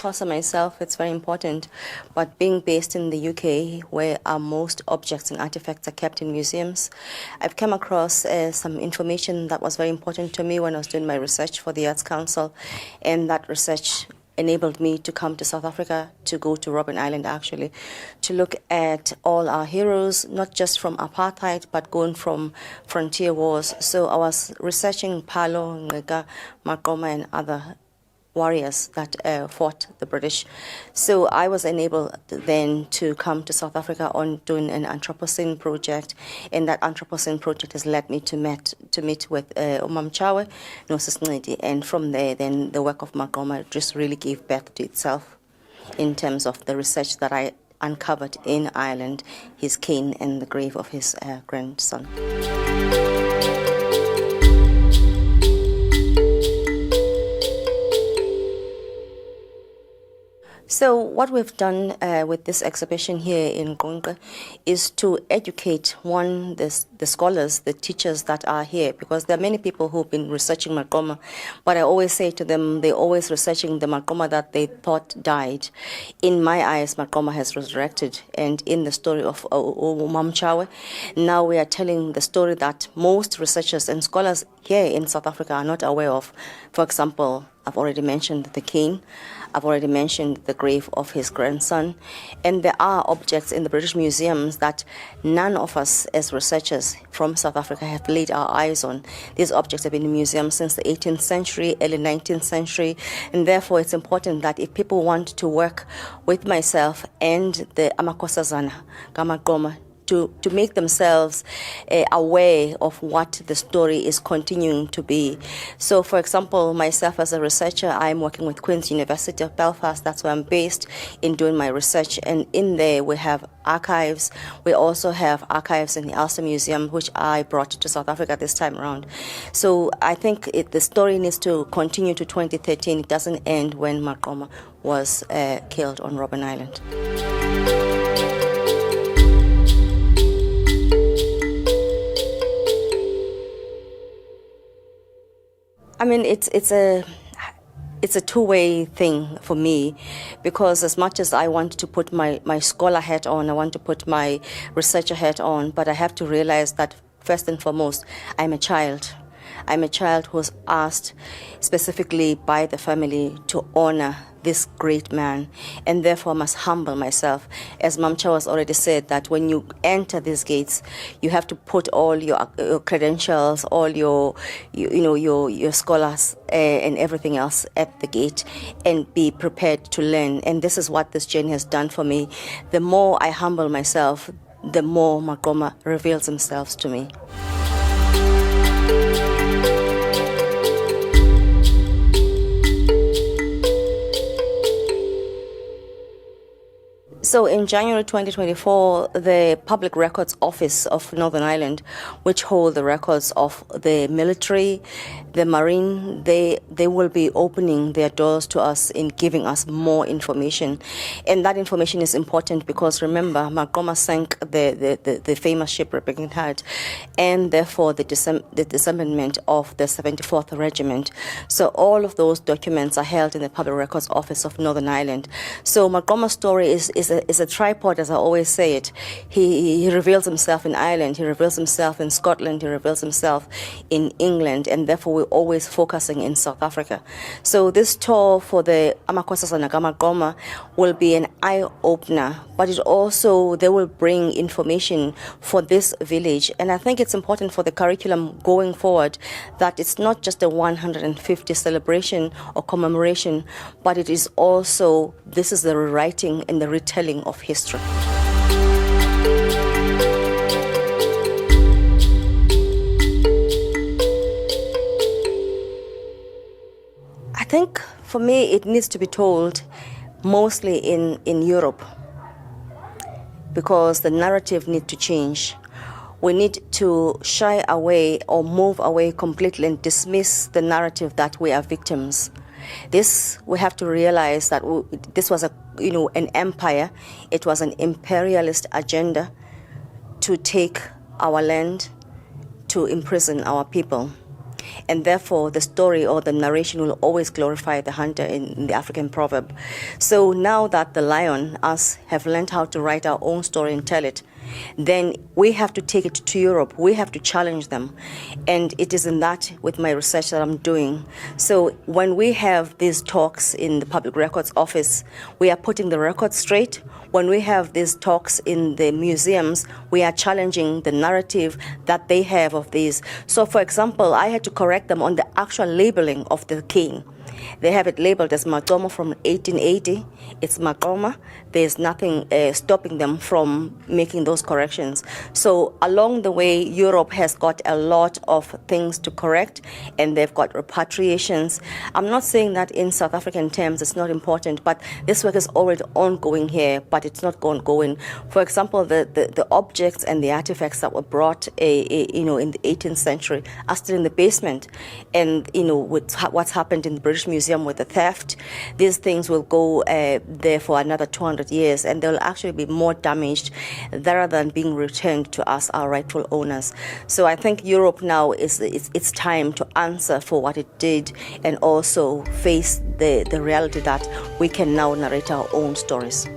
Xhosa myself, it's very important. But being based in the UK, where most objects and artifacts are kept in museums, I've come across some information that was very important to me when I was doing my research for the Arts Council, and that research enabled me to come to South Africa, to go to Robben Island actually, to look at all our heroes, not just from apartheid, but going from frontier wars. So I was researching Palo, Gqunqe, Maqoma, and other warriors that fought the British. So I was enabled then to come to South Africa on doing an Anthropocene project, and that Anthropocene project has led me to meet with Umamchawe, Nosis Ncidi, and from there then the work of Maqoma just really gave birth to itself in terms of the research that I uncovered in Ireland, his cane and the grave of his grandson. So what we've done with this exhibition here in Gqunqe is to educate, the scholars, the teachers that are here, because there are many people who've been researching Maqoma, but I always say to them, they're always researching the Maqoma that they thought died. In my eyes, Maqoma has resurrected, and in the story of Umamchawe, now we are telling the story that most researchers and scholars here in South Africa are not aware of. For example, I've already mentioned the cane. I've already mentioned the grave of his grandson. And there are objects in the British museums that none of us as researchers from South Africa have laid our eyes on. These objects have been in museums since the 18th century, early 19th century, and therefore it's important that if people want to work with myself and the Amakosazana, Gamagoma, to make themselves aware of what the story is continuing to be. So, for example, myself as a researcher, I'm working with Queen's University of Belfast. That's where I'm based in doing my research. And in there, we have archives. We also have archives in the Ulster Museum, which I brought to South Africa this time around. So I think the story needs to continue to 2013. It doesn't end when Maqoma was killed on Robben Island. I mean, it's a two-way thing for me, because as much as I want to put my scholar hat on, I want to put my researcher hat on, but I have to realize that first and foremost, I'm a child. I'm a child who was asked specifically by the family to honor this great man, and therefore must humble myself. As Mamcha has already said, that when you enter these gates, you have to put all your credentials, all your scholars and everything else at the gate, and be prepared to learn. And this is what this journey has done for me. The more I humble myself, the more Maqoma reveals himself to me. So in January 2024, the Public Records Office of Northern Ireland, which hold the records of the military, the marine, they will be opening their doors to us in giving us more information. And that information is important because, remember, Maqoma sank the famous ship Rebecca Heart, and therefore the dismemberment of the 74th Regiment. So all of those documents are held in the Public Records Office of Northern Ireland. So Maqoma's story is a tripod, as I always say it. He reveals himself in Ireland, he reveals himself in Scotland, he reveals himself in England, and therefore we're always focusing in South Africa. So this tour for the Amakwasasa Maqoma will be an eye-opener, but they will bring information for this village. And I think it's important for the curriculum going forward that it's not just a 150 celebration or commemoration, but it is also, this is the rewriting and the retelling of history. I think for me it needs to be told mostly in Europe, because the narrative needs to change. We need to shy away or move away completely and dismiss the narrative that we are victims. This, we have to realize that this was an empire. It was an imperialist agenda to take our land, to imprison our people. And therefore, the story or the narration will always glorify the hunter in the African proverb. So now that the lion, us, have learned how to write our own story and tell it, then we have to take it to Europe. We have to challenge them. And it is in that with my research that I'm doing. So when we have these talks in the Public Records Office, we are putting the records straight. When we have these talks in the museums, we are challenging the narrative that they have of these. So for example, I had to correct them on the actual labeling of the king. They have it labeled as Maqoma from 1880. It's Maqoma. There's nothing stopping them from making those corrections. So along the way, Europe has got a lot of things to correct, and they've got repatriations. I'm not saying that in South African terms it's not important, but this work is already ongoing here, but it's not ongoing. For example, the objects and the artifacts that were brought in the 18th century are still in the basement. And with what's happened in the British Museum with the theft, these things will go there for another 200 years, and they'll actually be more damaged rather than being returned to us, our rightful owners. So I think Europe now it's time to answer for what it did, and also face the reality that we can now narrate our own stories.